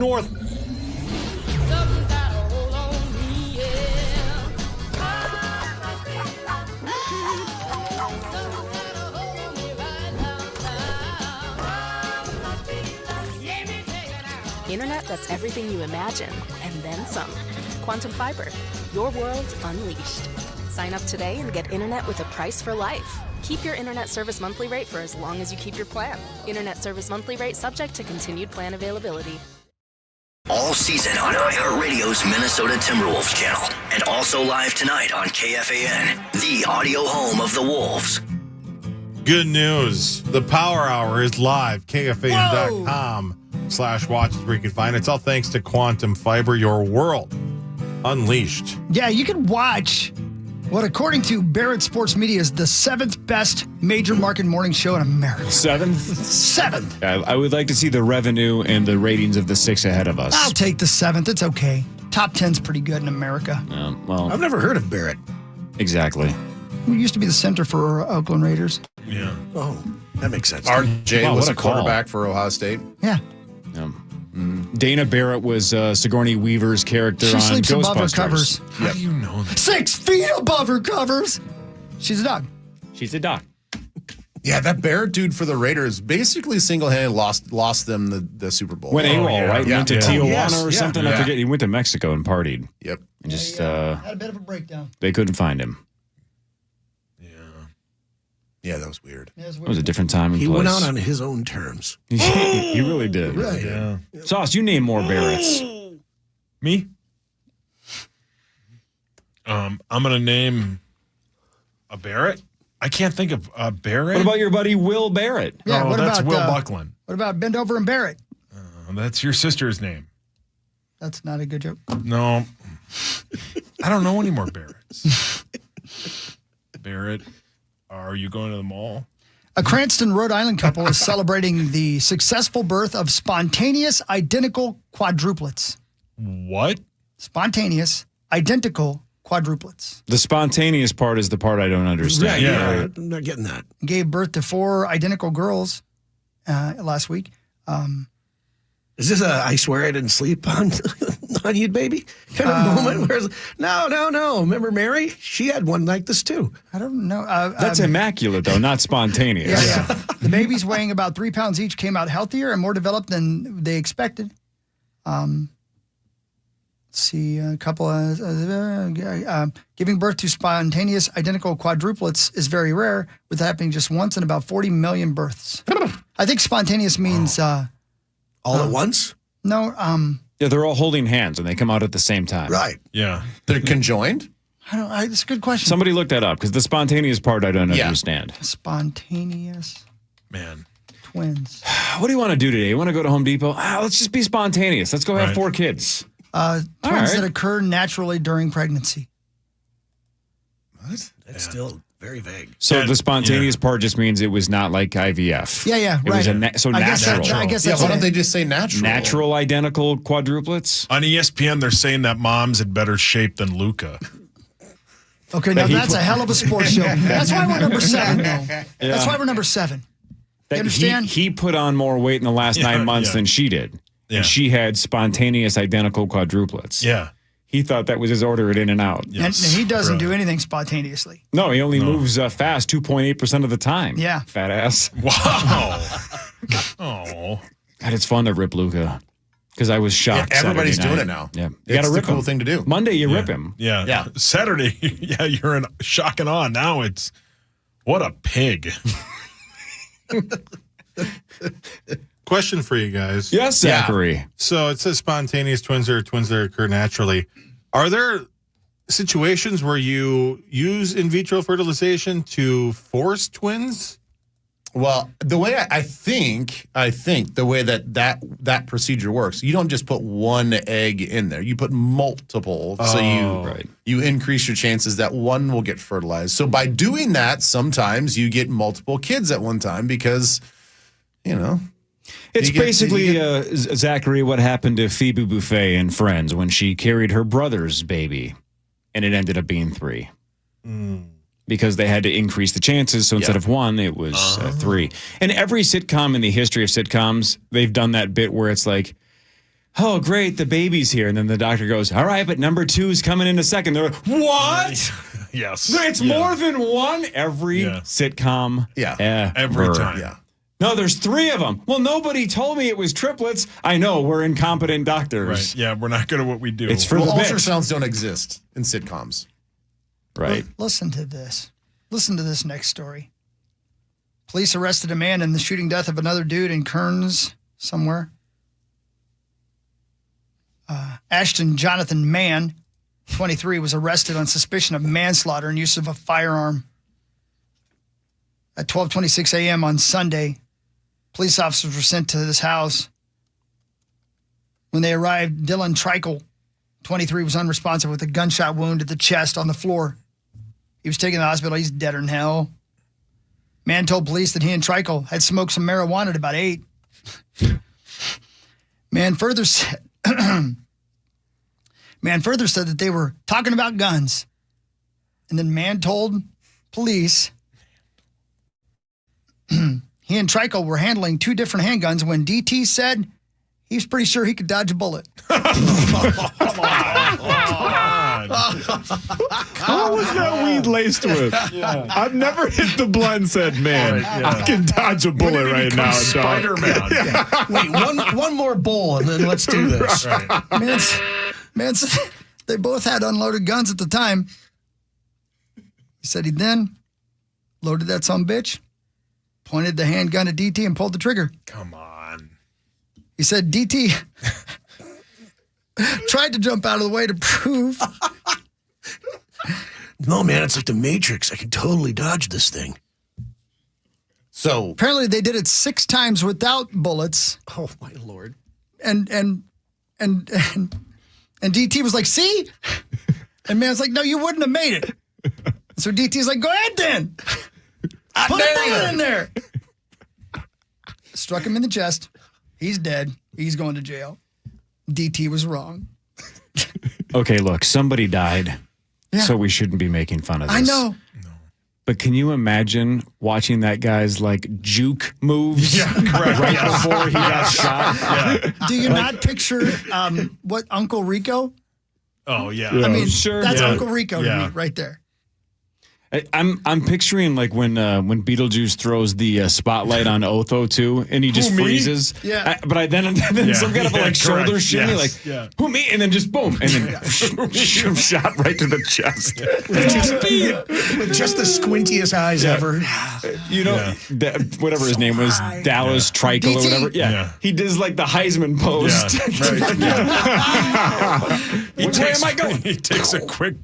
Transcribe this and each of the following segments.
North. Internet that's everything you imagine, and then some. Quantum Fiber, your world unleashed. Sign up today and get internet with a price for life. Keep your internet service monthly rate for as long as you keep your plan. Internet service monthly rate subject to continued plan availability. All season on iHeartRadio's Minnesota Timberwolves channel. And also live tonight on KFAN, the audio home of the Wolves. Good news. The Power Hour is live. KFAN.com/watch is where you can find it. It's all thanks to Quantum Fiber, your world unleashed. Yeah, you can watch what, according to Barrett Sports Media, is the 7th best major market morning show in America. 7th? 7th. I would like to see the revenue and the ratings of the 6 ahead of us. I'll take the 7th. It's okay. Top 10's pretty good in America. Well, I've never heard of Barrett. Exactly. We used to be the center for Oakland Raiders. Yeah. Oh, that makes sense. RJ Wow, was what a a call. quarterback for Ohio State. Yeah. Dana Barrett was Sigourney Weaver's character She on sleeps Ghostbusters. above her covers. How do you know that? 6 feet above her covers. She's a dog. She's a doc. Yeah, that Barrett dude for the Raiders basically single-handedly lost them the Super Bowl. Went AWOL, yeah. right? Yeah. Went to Yeah. Tijuana Yes. or Yeah. something. I Yeah. forget. He went to Mexico and partied. Yep. And just Had a bit of a breakdown. they couldn't find him. Yeah, that was weird. Yeah, It was a different time and He place. went out on his own terms. He really did. Right. Yeah. Sauce, you name more Barretts. Me? I'm going to name a Barrett. I can't think of a Barrett. What about your buddy Will Barrett? Yeah, Oh, what that's about Will Buckland. What about Bend Over and Barrett? That's your sister's name. That's not a good joke. No. I don't know any more Barretts. Barrett, are you going to the mall? A Cranston, Rhode Island couple is celebrating the successful birth of spontaneous identical quadruplets. What? Spontaneous identical quadruplets. The spontaneous part is the part I don't understand. Yeah. I'm not getting that. Gave birth to 4 identical girls last week. Is this a I swear I didn't sleep on you, baby kind of moment? Where no. Remember Mary? She had one like this too. I don't know. That's immaculate, though, not spontaneous. Yeah. The babies weighing about 3 pounds each came out healthier and more developed than they expected. Let's see, a couple giving birth to spontaneous identical quadruplets is very rare, with happening just once in about 40 million births. I think spontaneous means All at once? no. Yeah, they're all holding hands and they come out at the same time. Right. Yeah. They're conjoined? It's a good question. Somebody look that up because the spontaneous part I don't Yeah. understand. Spontaneous Man. twins. What do you want to do today? You want to go to Home Depot? Let's just be spontaneous. Let's go have Right. 4 kids. Twins right. that occur naturally during pregnancy. What? That's still very vague. So And- the spontaneous part just means it was not like IVF. Yeah, It right. was so I guess natural. I guess Yeah, that's why don't it. they just say natural? Natural identical quadruplets? On ESPN, they're saying that mom's in better shape than Luca. Okay, now he that's a hell of a sports show. That's why we're number 7, though. Yeah. That's why we're number 7. That You understand? He put on more weight in the last 9 months yeah. than she did. Yeah. And she had spontaneous identical quadruplets. Yeah. He thought that was his order at In and Out. And Yes. he doesn't do Brilliant. anything spontaneously. No, he only moves fast 2.8% of the time. Yeah. Fat ass. Wow. Oh. God, it's fun to rip Luca. Because I was shocked. Yeah, everybody's Saturday doing night. it now. Yeah. You It's got to the rip cool him. thing to do. Monday, you rip him. Yeah. Yeah. Saturday, yeah, you're in shock and awe. Now it's, what a pig. Question for you guys. Yes, Zachary. So it says spontaneous twins are twins that occur naturally. Are there situations where you use in vitro fertilization to force twins? Well, the way I think the way that procedure works, you don't just put one egg in there. You put multiple. So you increase your chances that one will get fertilized. So by doing that, sometimes you get multiple kids at one time because, It's You get- basically, you Zachary, what happened to Phoebe Buffay in Friends when she carried her brother's baby, and it ended up being 3. Because they had to increase the chances, so instead of 1, it was 3. And every sitcom in the history of sitcoms, they've done that bit where it's like, oh, great, the baby's here. And then the doctor goes, all right, but number 2's coming in a second. They're like, what? Yes. It's more than one? Every sitcom every time. Yeah. No, there's 3 of them. Well, nobody told me it was triplets. I know, we're incompetent doctors. Right. Yeah, we're not good at what we do. It's for the bit. Ultrasounds don't exist in sitcoms. Right. Listen to this. Listen to this next story. Police arrested a man in the shooting death of another dude in Kearns somewhere. Ashton Jonathan Mann, 23, was arrested on suspicion of manslaughter and use of a firearm. At 12:26 a.m. on Sunday, police officers were sent to this house. When they arrived, Dylan Trickle, 23, was unresponsive with a gunshot wound at the chest on the floor. He was taken to the hospital. He's deader than hell. Man told police that he and Trickle had smoked some marijuana at about 8. Man further said that they were talking about guns. And then Man told police he and Trickle were handling 2 different handguns when DT said he was pretty sure he could dodge a bullet. Come on. What was that weed laced with? I've never hit the blunt and said, man, I can dodge a bullet right now. Spider-Man. Wait, one more bowl and then let's do this. Right. Man said they both had unloaded guns at the time. He said he then loaded that sumbitch, pointed the handgun at DT and pulled the trigger. Come on. He said DT tried to jump out of the way to prove. No, man, it's like the Matrix. I can totally dodge this thing. So Apparently they did it 6 times without bullets. Oh, my Lord. And DT was like, see? And Man's like, no, you wouldn't have made it. So DT's like, go ahead then. Put a bullet in there. Struck him in the chest. He's dead. He's going to jail. DT was wrong. Okay, look, somebody died, so we shouldn't be making fun of this. I know. But can you imagine watching that guy's like juke moves right before he got shot? Do you not picture what Uncle Rico? Oh, yeah. I mean, sure. that's Yeah. Uncle Rico to Yeah. me right there. I'm picturing like when Beetlejuice throws the spotlight on Otho too, and he just Who, me? freezes. Yeah. But then some kind of like shoulder correct. shimmy, Yes. like who me, and then just boom, and then shot right to the chest. With just the squintiest eyes ever. You know, whatever his name was, Dallas Trickle or DT. whatever. Yeah. He does like the Heisman post. Which way am I going? He takes a quick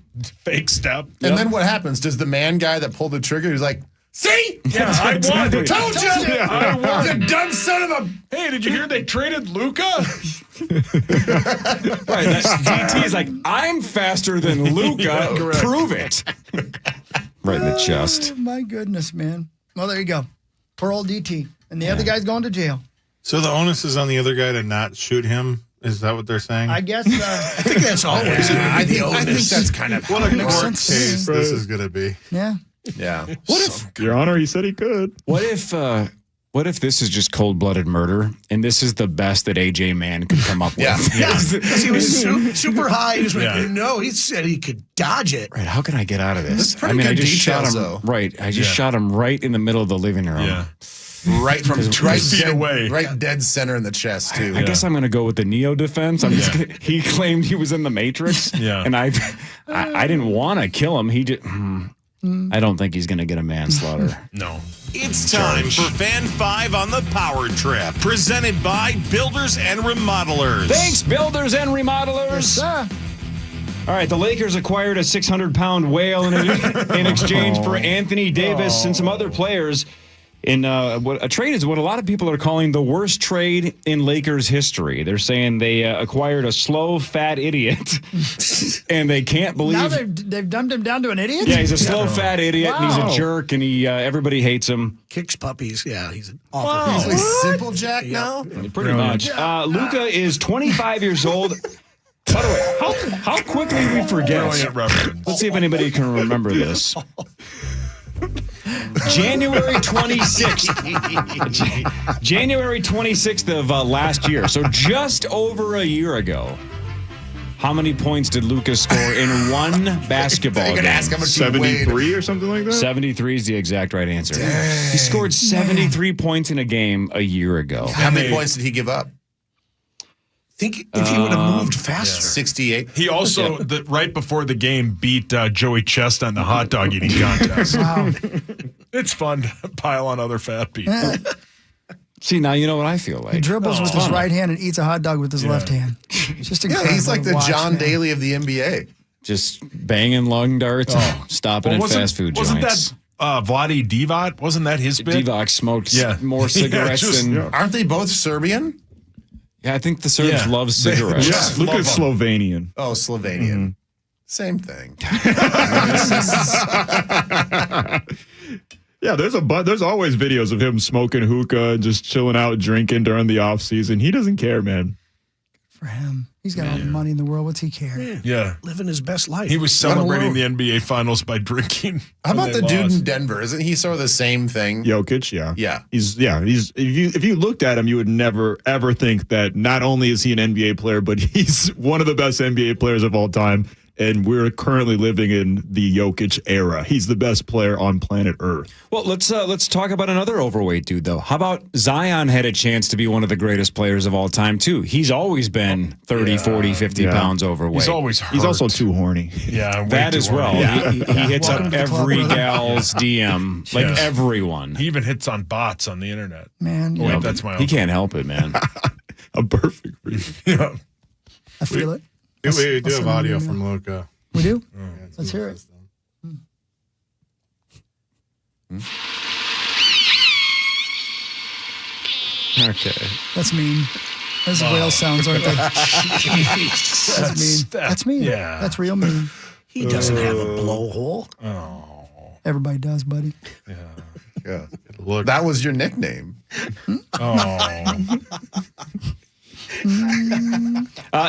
fake step. and then what happens? Does the man guy that pulled the trigger, he's like, see? Yeah, I won. Exactly. Told you! I won. You dumb son of a... Hey, did you hear they traded Luca? Right, DT is like, I'm faster than Luca. Prove it. Right in the chest. Oh, my goodness, man. Well, there you go. Poor old DT. And the other guy's going to jail. So the onus is on the other guy to not shoot him? Is that what they're saying? I guess. I think that's always I the think onus. that's kind of... What a court sense to me. case this is going to be. Yeah. Yeah. What if Your Honor, he said he could. What if this is just cold-blooded murder, and this is the best that AJ Mann could come up with? Yeah. Because he was super high. He was like, Yeah. no, he said he could dodge it. Right? How can I get out of this? That's pretty I mean, I good just shot him. details, though. Right, I just shot him right in the middle of the living room. Yeah. Right from 2 feet away. Right dead center in the chest, too. I guess I'm going to go with the Neo defense. He claimed he was in the Matrix, and I didn't want to kill him. He just. I don't think he's going to get a manslaughter. No. It's time for Fan 5 on the Power Trip, presented by Builders and Remodelers. Thanks, builders and remodelers. Sir. All right, the Lakers acquired a 600-pound whale in exchange for Anthony Davis and some other players. In what a trade is what a lot of people are calling the worst trade in Lakers history. They're saying they acquired a slow, fat idiot, and they can't believe. Now they've dumbed him down to an idiot? Yeah, he's a slow, fat idiot, and he's Wow. a jerk, and he everybody hates him. Kicks puppies. Yeah, he's an awful. He's like Simple Jack now? Pretty much. Luca is 25 years old. By the way, how quickly we forget. Brilliant reference. Let's see if anybody can remember this. January 26th. January 26th of last year. So just over a year ago. How many points did Luka score in one basketball game? Ask how much he 73 weighed. or something like that? 73 is the exact right answer. Dang. He scored 73 points in a game a year ago. How many points did he give up? Think if he would have moved faster. 68. He also, right before the game, beat Joey Chest on the hot dog eating contest. Wow. It's fun to pile on other fat people. See, now you know what I feel like. He dribbles with his right hand and eats a hot dog with his left hand. Just incredible. Yeah, he's like to the watch, John man. Daly of the NBA. Just banging lung darts, stopping at fast food joints. Wasn't that Vlade Divac? Wasn't that his bit? Divac smoked Yeah. more cigarettes than... Aren't they both Serbian? Yeah, I think the Serbs love cigarettes. Yeah. Luka's Slovenian. Oh, Slovenian. Same thing. Yeah, there's always videos of him smoking hookah and just chilling out, drinking during the off season. He doesn't care, man. For him. He's got all the money in the world. What's he care? Yeah. Living his best life. He was celebrating the NBA Finals by drinking. How when about they the dude lost. in Denver? Isn't he sort of the same thing? Jokic, yeah. Yeah. He's if you looked at him, you would never ever think that not only is he an NBA player, but he's one of the best NBA players of all time. And we're currently living in the Jokic era. He's the best player on planet Earth. Well, let's talk about another overweight dude, though. How about Zion had a chance to be one of the greatest players of all time, too? He's always been 30, 40, 50 pounds overweight. He's always hurt. He's also too horny. Yeah, way that too as well. horny. He hits Welcome up to the club, every brother. gal's DM, like Yes. everyone. He even hits on bots on the internet. Man, Wait, yeah, that's my own. He can't help it, man. A perfect reason. Yeah. I feel it. We do I'll have send audio him an from email. Luka. We do? Yeah, Let's hear it. Okay. That's mean. Those whale sounds, aren't they? That's mean. That's mean. Yeah. That's real mean. He doesn't have a blowhole. Everybody does, buddy. Yeah. Look, That was your nickname.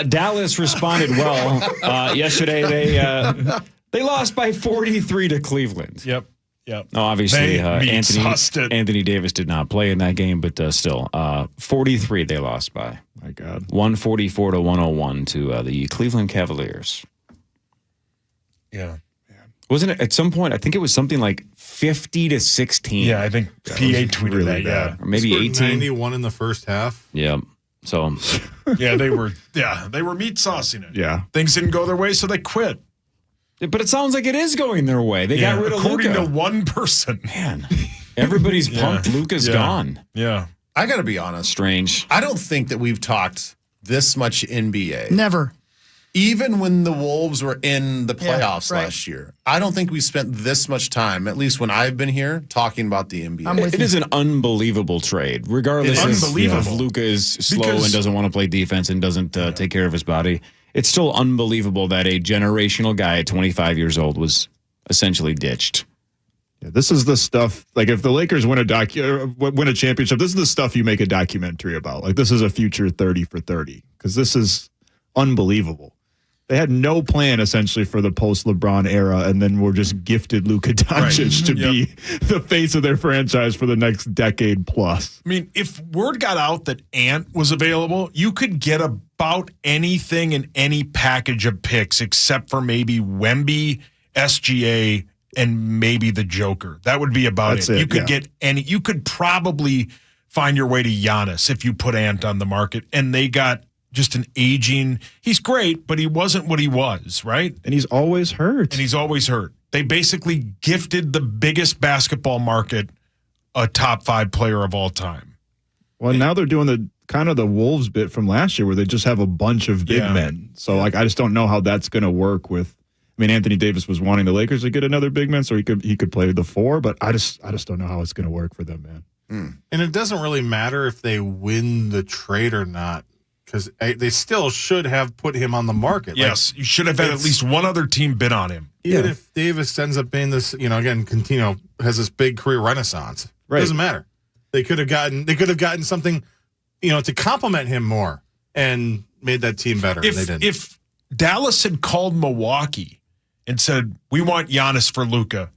Dallas responded well yesterday. They lost by 43 to Cleveland. Yep. No, obviously, They meat-sussed it. Anthony Davis did not play in that game, but still, 43 they lost by. My God. 144 to 101 to the Cleveland Cavaliers. Yeah. Wasn't it at some point? I think it was something like 50 to 16. Yeah, I think PA tweeted really that. Yeah. bad. Or maybe scored 18. 91 in the first half. Yeah. So, Yeah, they were meat saucing it. Yeah. Things didn't go their way, so they quit. but it sounds like it is going their way. They got rid of according Luka. to one person. Man, everybody's pumped. Luka's Yeah. gone. Yeah. I got to be honest. Strange. I don't think that we've talked this much NBA. Never. Even when the Wolves were in the playoffs right. last year, I don't think we spent this much time, at least when I've been here, talking about the NBA. I'm with It you. is an unbelievable trade, regardless It is if unbelievable. Luka is slow Because- and doesn't want to play defense and doesn't take care of his body. It's still unbelievable that a generational guy at 25 years old was essentially ditched. Yeah, this is the stuff, like if the Lakers win a championship, this is the stuff you make a documentary about. Like this is a future 30 for 30 because this is unbelievable. They had no plan essentially for the post-LeBron era, and then were just gifted Luka Doncic to be the face of their franchise for the next decade plus. I mean, if word got out that Ant was available, you could get about anything in any package of picks except for maybe Wemby, SGA, and maybe the Joker. That would be about That's it. it, You could yeah. get any. You could probably find your way to Giannis if you put Ant on the market, and they got just an aging. He's great, but he wasn't what he was, right? And he's always hurt. And he's always hurt. They basically gifted the biggest basketball market a top 5 player of all time. Well, now they're doing the kind of the Wolves bit from last year where they just have a bunch of big Yeah. men. So like I just don't know how that's going to work with. I mean, Anthony Davis was wanting the Lakers to get another big man so he could play the 4, but I just don't know how it's going to work for them, man. And it doesn't really matter if they win the trade or not, because they still should have put him on the market. Yes, you should have had at least one other team bid on him. Even if Davis ends up being this, again, Santino has this big career renaissance. Right. It doesn't matter. They could have gotten something, to complement him more and made that team better. They didn't. If Dallas had called Milwaukee and said, "We want Giannis for Luka,"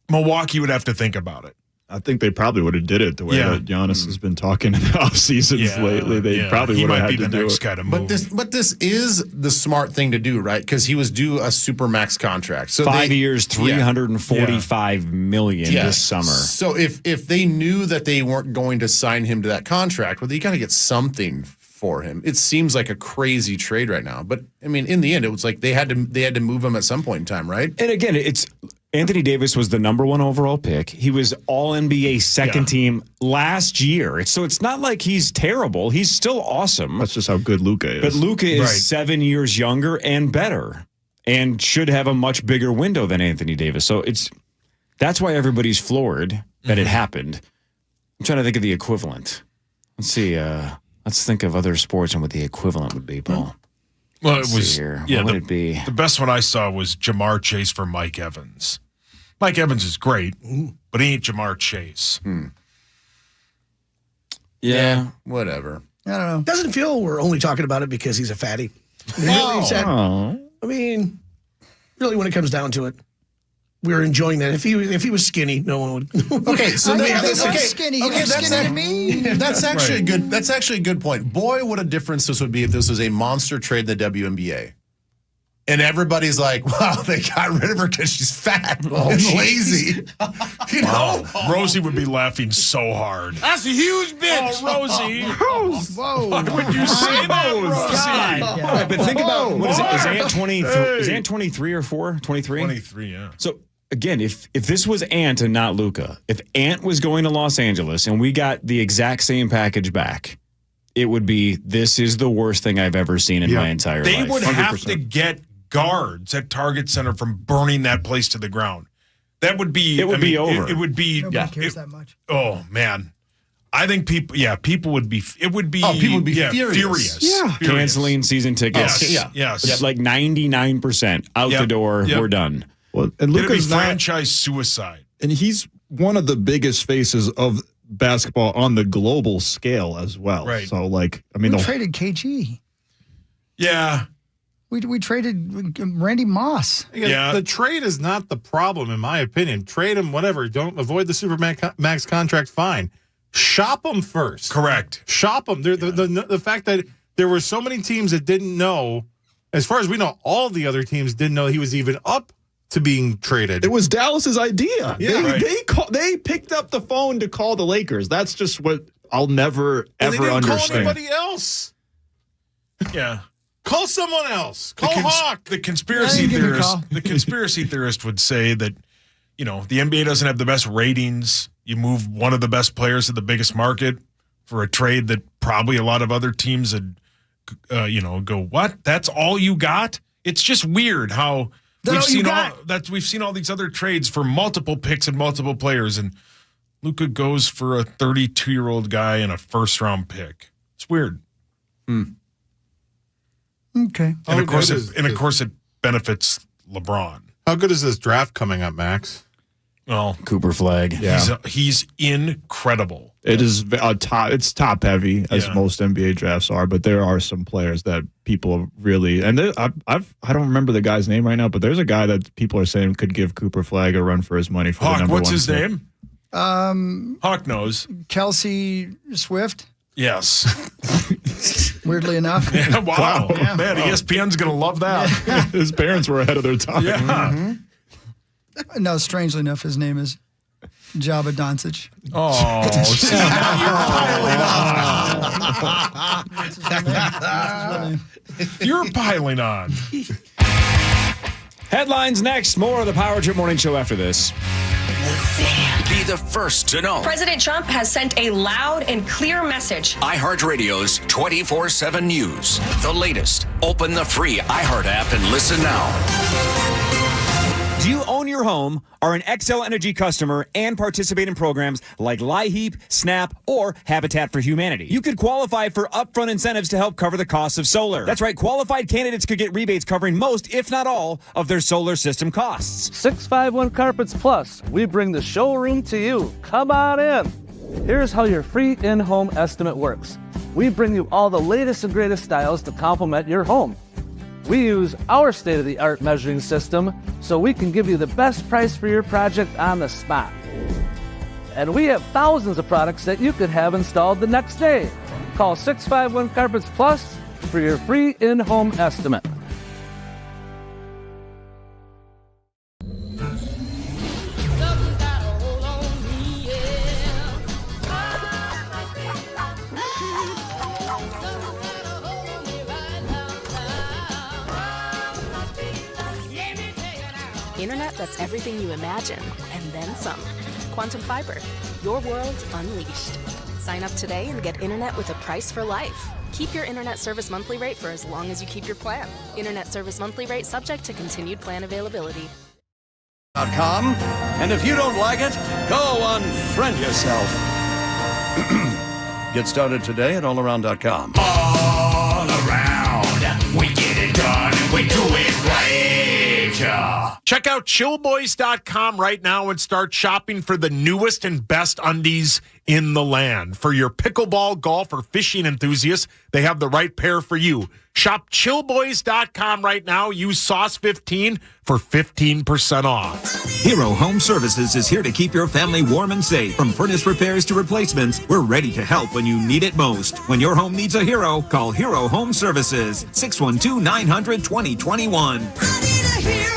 Milwaukee would have to think about it. I think they probably would have did it the way that Giannis has been talking in the off seasons lately. They probably would have had to do it. He might be the next guy to move. But this is the smart thing to do, right? Because he was due a super max contract. So 5 years, $345 million this summer. So if they knew that they weren't going to sign him to that contract, well, you got to get something for him. It seems like a crazy trade right now. But I mean, in the end, it was like they had to move him at some point in time, right? And again, it's Anthony Davis was the number 1 overall pick. He was All-NBA second team last year. So it's not like he's terrible. He's still awesome. That's just how good Luka is. But Luka is 7 years younger and better and should have a much bigger window than Anthony Davis. So that's why everybody's floored that it happened. I'm trying to think of the equivalent. Let's see. Let's think of other sports and what the equivalent would be, Paul. Well, it was what would it be? The best one I saw was Jamar Chase for Mike Evans. Mike Evans is great, but he ain't Jamar Chase. Yeah, whatever. I don't know. Doesn't feel we're only talking about it because he's a fatty. I mean, really, when it comes down to it, we're enjoying that. If he was skinny, no one would. Okay, so skinny. That's actually a good. That's actually a good point. Boy, what a difference this would be if this was a monster trade in the WNBA. And everybody's like, wow, they got rid of her because she's fat and lazy. You know? Rosie would be laughing so hard. That's a huge bitch. Oh, Rosie. Whoa. Why would you say that, Rosie? Right, but think about, what is it? Is Ant 23? Is Ant 23 or 4? 23? 23, yeah. So, again, if this was Ant and not Luka, if Ant was going to Los Angeles and we got the exact same package back, it would be, this is the worst thing I've ever seen in my entire life. They would have 100%. to get guards at Target Center from burning that place to the ground. That would be... It would be over. It would be... Nobody cares that much. Oh, man. I think people would be... It would be... Oh, people would be furious. Yeah. Furious. Canceling season tickets. Yes. It's like 99% out the door. We're done. Well, and It'd be Luka's not, franchise suicide. and he's one of the biggest faces of basketball on the global scale as well. Right. So, like, I mean, We traded KG. Yeah. We traded Randy Moss. Again, the trade is not the problem, in my opinion. Trade him, whatever. Don't avoid the Supermax contract, fine. Shop him first. Correct. Shop him. The fact that there were so many teams that didn't know, as far as we know, all the other teams didn't know he was even up to being traded. it was Dallas's idea. Yeah, They picked up the phone to call the Lakers. That's just what I'll never, And they ever didn't understand. call anybody else. Yeah. Call someone else. Call Hawk. The conspiracy Yeah, give me a theorist. call. The conspiracy theorist would say that, the NBA doesn't have the best ratings. You move one of the best players to the biggest market for a trade that probably a lot of other teams would, go, what? That's all you got? It's just weird how we've seen all these other trades for multiple picks and multiple players, and Luka goes for a 32-year-old guy and a first-round pick. It's weird. Okay. And of course, it benefits LeBron. How good is this draft coming up, Max? Well, Cooper Flag. Yeah. He's incredible. It is it's top heavy as Yeah. most NBA drafts are, but there are some players that people really and I don't remember the guy's name right now, but there's a guy that people are saying could give Cooper Flag a run for his money for the Hawk, number what's one his pick. name? Hawk knows. Kelsey Swift, Yes. weirdly enough. Yeah, wow. Yeah. Man, ESPN's going to love that. His parents were ahead of their time. Yeah. No, strangely enough, his name is Jabba Doncic. Oh, see, you're piling on. Headlines next. More of the Power Trip Morning Show after this. Be the first to know. President Trump has sent a loud and clear message. iHeartRadio's 24/7 news. The latest. Open the free iHeart app and listen now. Do you own your home, are an Xcel Energy customer, and participate in programs like LIHEAP, SNAP, or Habitat for Humanity? You could qualify for upfront incentives to help cover the costs of solar. That's right, qualified candidates could get rebates covering most, if not all, of their solar system costs. 651 Carpets Plus. We bring the showroom to you. Come on in. Here's how your free in-home estimate works. We bring you all the latest and greatest styles to complement your home. We use our state-of-the-art measuring system so we can give you the best price for your project on the spot. And we have thousands of products that you could have installed the next day. Call 651 Carpets Plus for your free in-home estimate. Internet that's everything you imagine, and then some. Quantum Fiber, your world unleashed. Sign up today and get internet with a price for life. Keep your internet service monthly rate for as long as you keep your plan. Internet service monthly rate subject to continued plan availability. .com, and if you don't like it, go unfriend yourself. Get started today at allaround.com. All around, we get it done, we do it right. Check out chillboys.com right now and start shopping for the newest and best undies in the land. For your pickleball, golf, or fishing enthusiasts, they have the right pair for you. Shop chillboys.com right now. Use sauce15 for 15% off. Hero Home Services is here to keep your family warm and safe. From furnace repairs to replacements, we're ready to help when you need it most. When your home needs a hero, call Hero Home Services, 612-900-2021.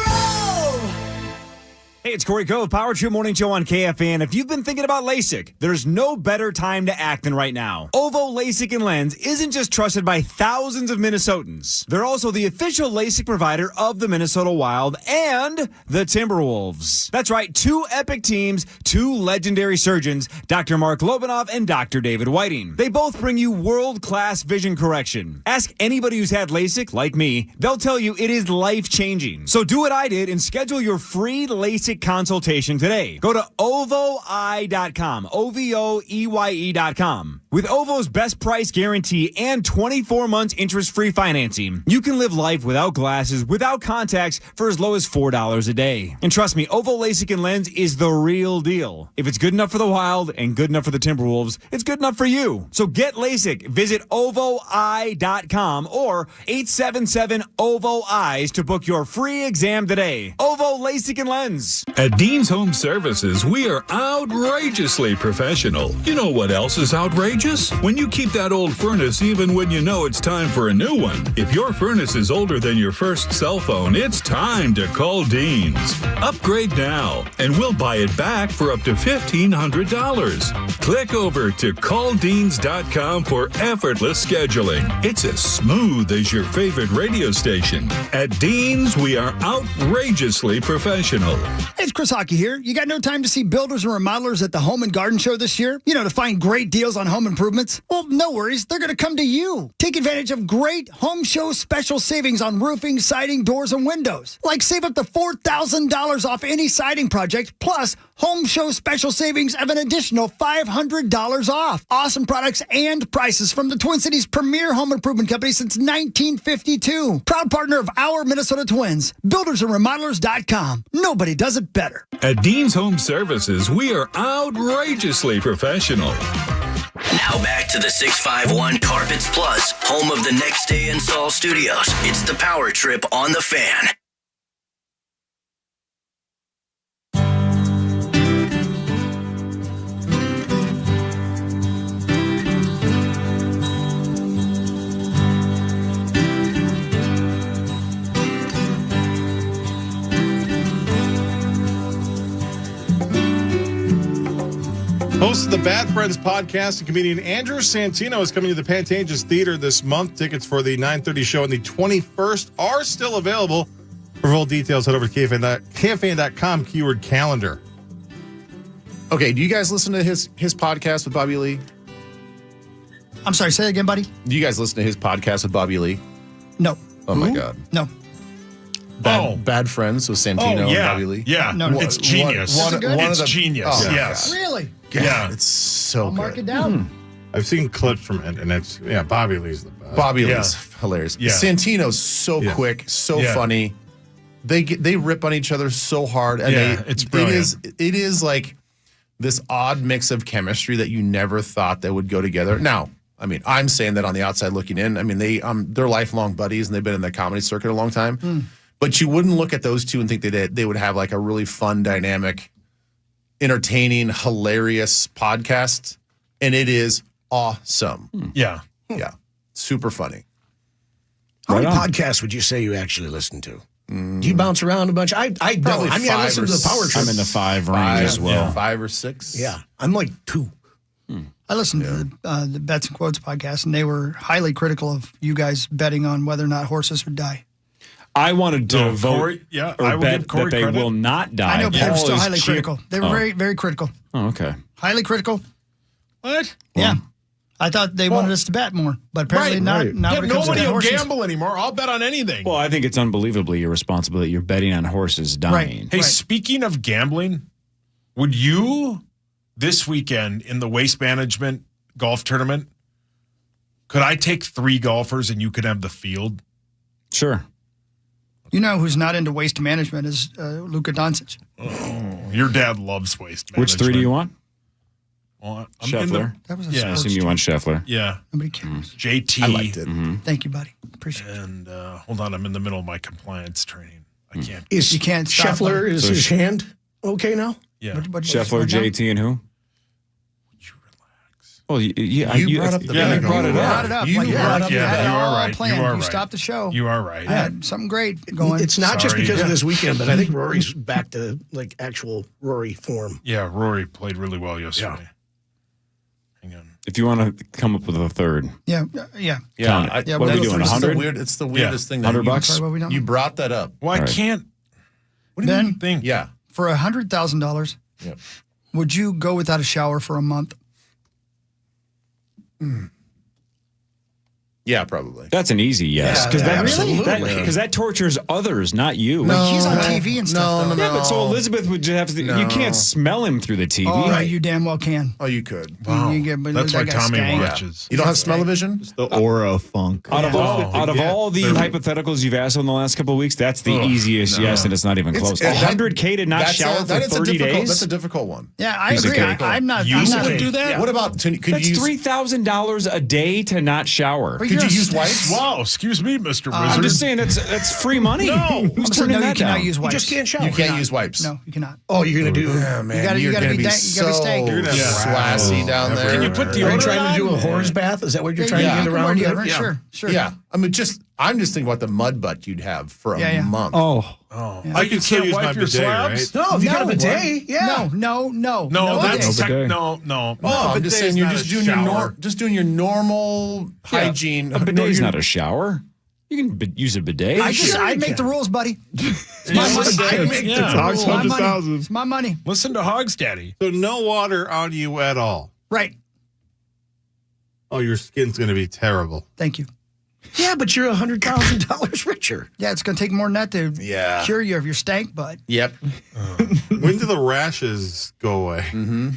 Hey, it's Corey Cove, Power True Morning Show on KFAN. If you've been thinking about LASIK, there's no better time to act than right now. Ovo LASIK and Lens isn't just trusted by thousands of Minnesotans. They're also the official LASIK provider of the Minnesota Wild and the Timberwolves. That's right, two epic teams, two legendary surgeons, Dr. Mark Lobanoff and Dr. David Whiting. They both bring you world-class vision correction. Ask anybody who's had LASIK, like me, they'll tell you it is life-changing. So do what I did and schedule your free LASIK consultation today. Go to ovoi.com, OVOEYE.com. With Ovo's best price guarantee and 24 months interest-free financing, you can live life without glasses, without contacts for as low as $4 a day. And trust me, Ovo LASIK and Lens is the real deal. If it's good enough for the Wild and good enough for the Timberwolves, it's good enough for you. So get LASIK. Visit ovoi.com or 877-OVO-EYES to book your free exam today. Ovo LASIK and Lens. At Dean's Home Services, we are outrageously professional. You know what else is outrageous? When you keep that old furnace even when you know it's time for a new one. If your furnace is older than your first cell phone, it's time to call Dean's. Upgrade now, and we'll buy it back for up to $1,500. Click over to calldeans.com for effortless scheduling. It's as smooth as your favorite radio station. At Dean's, we are outrageously professional. Hey, it's Chris Hockey here. You got no time to see builders and remodelers at the Home and Garden Show this year? You know, to find great deals on home improvements? Well, no worries. They're going to come to you. Take advantage of great Home Show special savings on roofing, siding, doors, and windows. Like save up to $4,000 off any siding project, plus Home Show special savings of an additional $500 off. Awesome products and prices from the Twin Cities' premier home improvement company since 1952. Proud partner of our Minnesota Twins. Buildersandremodelers.com. Nobody does it better. At Dean's Home Services, we are outrageously professional. Now back to the 651 Carpets Plus, home of the Next Day Install Studios. It's the Power Trip on the Fan. Host of the Bad Friends podcast and comedian Andrew Santino is coming to the Pantages Theater this month. Tickets for the 9:30 show on the 21st are still available. For full details, head over to KFAN.com, keyword calendar. Okay, do you guys listen to his podcast with Bobby Lee? I'm sorry, say that again, buddy? Do you guys listen to his podcast with Bobby Lee? No. Oh, my God. No. Bad Friends with Santino and Bobby Lee? Yeah, No. It's genius. It's genius, oh, yes. Really? God, Yeah. it's so I'll good. mark it down. I've seen clips from it, and it's, Bobby Lee's the best. Bobby Yeah. Lee's hilarious. Yeah. Santino's so quick, so funny. They rip on each other so hard, and it's brilliant. It is like this odd mix of chemistry that you never thought that would go together. Now, I mean, I'm saying that on the outside looking in. I mean, they're lifelong buddies and they've been in the comedy circuit a long time. But you wouldn't look at those two and think they would have like a really fun, dynamic, entertaining, hilarious podcast. And it is awesome. Yeah. Yeah. Super funny. How many podcasts would you say you actually listen to? Do you bounce around a bunch? I don't. I mean, I listen to the Power Trip. I'm in the 5 range as well. 5 or 6. Yeah. I'm like 2. I listened to the Bets and Quotes podcast, and they were highly critical of you guys betting on whether or not horses would die. I wanted to vote Corey, I or will bet give Corey that they credit. will not die. I know people are still Paul is highly critical. They were very, very critical. Oh, okay. Highly critical. What? Yeah. I thought they wanted us to bet more, but apparently not. Not Yeah, when it comes to nobody bet will horses. gamble anymore. I'll bet on anything. Well, I think it's unbelievably irresponsible that you're betting on horses dying. Hey, speaking of gambling, would you this weekend in the Waste Management golf tournament, could I take 3 golfers and you could have the field? Sure. You know who's not into waste management is Luka Doncic. Oh, your dad loves waste management. Which 3 do you want? Well, I'm in the- Scheffler. That was a I sports assume you want Scheffler. Yeah. Nobody cares. JT. I liked it. Thank you, buddy. Appreciate it. And hold on, I'm in the middle of my compliance training. I can't. You can't stop Scheffler, him. is his hand okay now? Yeah. What did you Scheffler, say now? JT, and who? Would you relax? Well, you brought up the Yeah, bet. you brought it You up. brought it up. You Like you are- brought it up. You yeah, had it you are all right. planned. You are You right. stopped the show. You are right. I had something great going. It's not just Sorry. because of Yeah. this weekend, but I think Rory's back to like actual Rory form. Yeah, Rory played really well yesterday. Hang on. If you want to come up with a third. Yeah. Count it. Yeah, What are we well, doing, It's 100? It's the weirdest thing that $100? Sorry, what we don't you know. brought that up. Well, I All right. can't. What do you Ben? think? Yeah. For $100,000, Yep. would you go without a shower for a month? Yeah, probably. That's an easy yes. Because absolutely. that tortures others, not you. Like he's on TV and stuff. though. Yeah, but so Elizabeth would just have to. You can't smell him through the TV. Oh, you damn well can. Oh, you could. Wow. You get- but That's why that guy Tommy stank. watches. You don't have smell-o-vision? The aura of funk. Out of all the hypotheticals you've asked in the last couple of weeks, that's the easiest yes, and it's not even close. $100K to not shower for 30 days. That's a difficult one. Yeah, I Piece of agree. cake. I'm not. You I'm not would do that? What about, could That's you use, $3,000 a day to not shower. But could you're you a use stank. wipes? Wow, excuse me, Mr. Wizard. I'm just saying that's free money. No. Who's So turning no, you that cannot down? use You wipes. just can't shower. You can't use wipes. No, you cannot. Oh, you're going to do. Yeah, man. gotta- you you're gotta going to be be you gotta be so stank. You're gonna have swassy down there. Can you put Are you deodorant trying to do a on? horse bath? Is that what you're trying Yeah, to you get can around? wear here? deodorant, Sure. Yeah. I mean, I'm just thinking about the mud butt you'd have for a month. Oh, I can still use my bidet, slabs? right? No, if you got a bidet, yeah. No. No, bidet. that's bidet. no. No, I'm just saying you're just doing your normal hygiene. A bidet's not a shower. You can use a bidet. I make the rules, buddy. It's my money. Yeah. Talks It's my money. 100,000. It's my money. Listen to Hogs Daddy. So no water on you at all. Right. Oh, your skin's going to be terrible. Thank you. Yeah, but you're $100,000 richer. Yeah, it's going to take more than that to cure you of your stank butt. Yep. When do the rashes go away?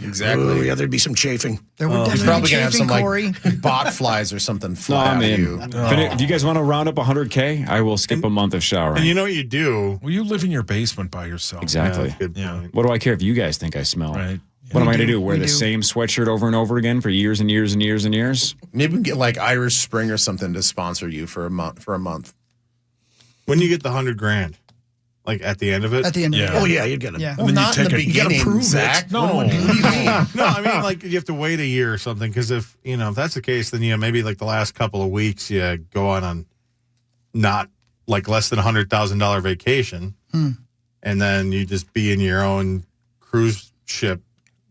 Exactly. Oh, yeah, there'd be some chafing. There would You're definitely probably be going to have some chafing, Corey. like bot flies or something No, fly I'm out of in. you. If you guys want to round up 100K, I will skip a month of showering. And you know what you do? Well, you live in your basement by yourself. Exactly. Yeah, good point. What do I care if you guys think I smell? Right. What am I going to do? Wear We the do. same sweatshirt over and over again for years and years and years and years? Maybe we can get like Irish Spring or something to sponsor you for a month. When you get the $100,000, like at the end of it? At the end of Yeah. it. Oh, yeah, you'd get it. Yeah. And then not you in take the a- You gotta beginning, prove it. Zach. No. What do you mean? No, I mean, like, you have to wait a year or something, because if that's the case, then, maybe like the last couple of weeks, you go on a not like less than $100,000 vacation, and then you just be in your own cruise ship.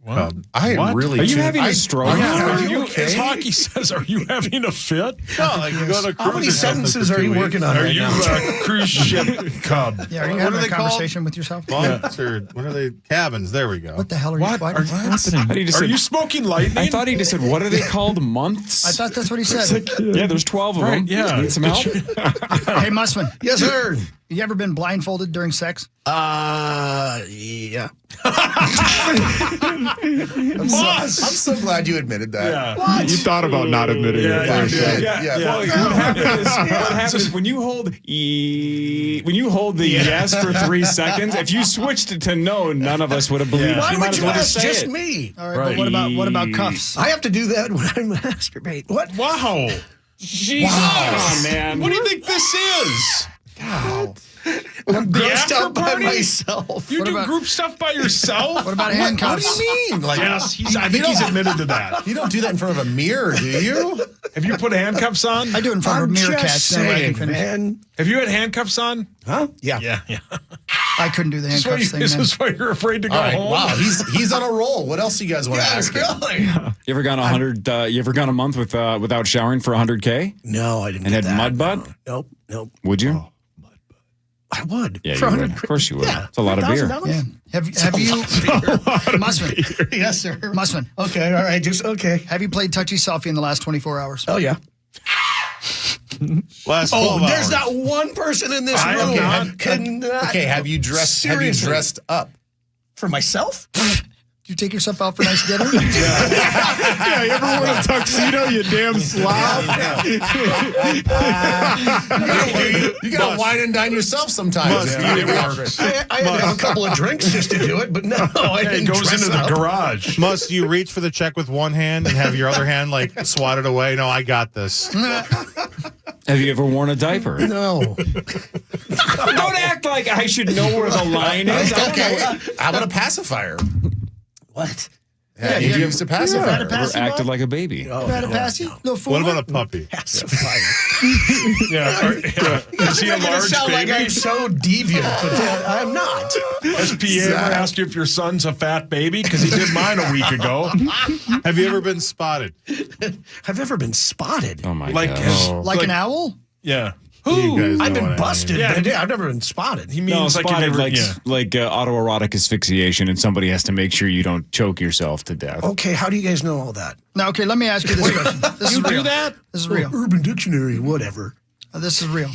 What? I really Are you do- having I- a stroke? Are you, okay? as hockey says, are you having a fit? No, like you go to a cruise. How many or something sentences for are 2 you weeks. working on Are right you now? a cruise ship cub? Yeah, are you What having are a they called? conversation with yourself? Bunks or what are they? Cabins. There we go. What the hell are you? What? Are He just Are said- you smoking lightning? I thought he just said, what are they called? Months? I thought that's what he said. Yeah, there's 12 of them. Right, yeah. Need some help? Hey, Mussman. Yes, sir. You ever been blindfolded during sex? Yeah. I'm so glad you admitted that. Yeah. What? You thought about not admitting it. Yeah. Well, what happens is when you hold the yes for 3 seconds, if you switched it to no, none of us would have believed. Why You might would as you well ask just it. me? All right, but what about cuffs? I have to do that when I masturbate. What? Wow. Jesus. Wow. Come on, man. What do you think this is? Wow. I'm grossed out by party? myself. You do group stuff by yourself? What about handcuffs? What do you mean? Like, Yes, I think he's admitted to that. You don't do that in front of a mirror, do you? Have you put handcuffs on? I do it in front of a mirror cat. Man. Have you had handcuffs on? Huh? Yeah. Yeah. I couldn't do the handcuffs thing. This man. is why you're afraid to go All right, home? wow, he's on a roll. What else do you guys want to ask him? Really? You ever gone 100? You ever gone a month without showering for 100K? No, I didn't. And get had that. mud butt? Nope. Would you? I would. Yeah, For you would. 100 Of course you would. Yeah. It's a lot of beer. $1,000? Yeah. Have you Musman? Yes, sir. Musman. Okay, all right. Just okay. Have you played touchy selfie in the last 24 hours? Oh yeah. Last 12 Oh, there's hours. not one person in this room. Okay, have you dressed up? For myself? Did you take yourself out for nice dinner? Yeah, you ever wear a tuxedo, you damn slob? You gotta wine and dine yourself sometimes. Yeah, it works. I had to have a couple of drinks just to do it, but no, I It didn't goes dress into the up. garage. Must you reach for the check with one hand and have your other hand like swatted away? No, I got this. Have you ever worn a diaper? No. Don't act like I should know where the line is. Okay, how about a pacifier? What? Yeah, you used a pacifier. Ever acted like a baby? Had a passy? No fool. What about a puppy? Pacifier. Yeah. Is he a I'm gonna large sound like baby? I'm so deviant, but I'm not. Has Pierre ever asked you if your son's a fat baby? Because he did mine a week ago. Have you ever been spotted? I've ever been spotted. Oh my Like, god! Like an owl? yeah. You guys I've know been what I busted, mean. but I've never been spotted. He No, means like you spotted never, like autoerotic asphyxiation, and somebody has to make sure you don't choke yourself to death. Okay, how do you guys know all that? Now, okay, let me ask you this question. This is real. that? This is real. Urban Dictionary, whatever. This is real.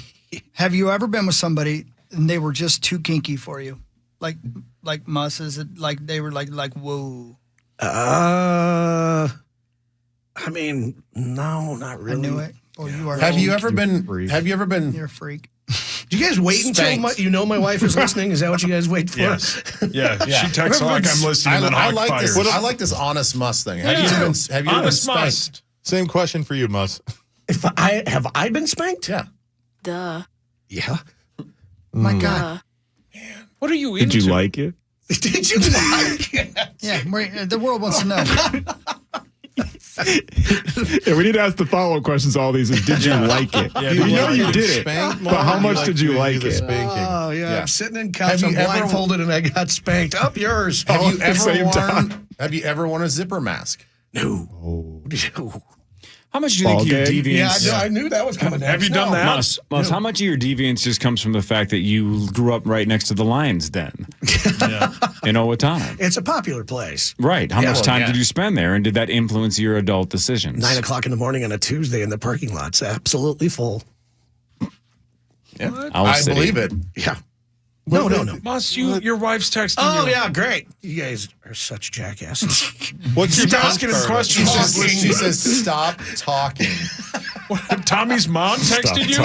Have you ever been with somebody and they were just too kinky for you? Like Mus, is it like they were like whoa? I mean, no, not really. I knew it. Oh, you are. Have you ever been? freak. Have you ever been? You're a freak. Do you guys wait until Spanked. you know my wife is listening? Is that what you guys wait for? Yes. Yeah. She texts like I'm listening I, and then I hog like fires. this. I like this honest must thing. Have you ever been? Have you ever been Honest spanked? must. Same question for you, Mus. If I been spanked? Yeah. Duh. Yeah. My God. What are you Did into? you like it? Did you like it? Yeah, the world wants to know. Yeah, we need to ask the follow-up questions. All these is, did you like it? Yeah, you know you did it, Spanked more? but how Or much like did you to like do the it? spanking? Oh, yeah. Yeah. I'm sitting in cuffs. Have you I'm ever- blindfolded and I got spanked. Up yours. Have you at the same ever time. worn? Have you ever worn a zipper mask? No. How much do you think Ball your gag? deviance? Yeah, I knew that was coming. Have you done that? Mus, how much of your deviance just comes from the fact that you grew up right next to the Lions Den in Owatonna? It's a popular place. Right. How much time yeah. did you spend there, and did that influence your adult decisions? 9 o'clock in the morning on a Tuesday in the parking lot's absolutely full. Yeah. Owl I City. believe it. Yeah. No. Must your wife's texting Oh, you. yeah, great. You guys are such jackasses. What's your She's asking him questions. She says, "Stop talking." Tommy's mom texted you?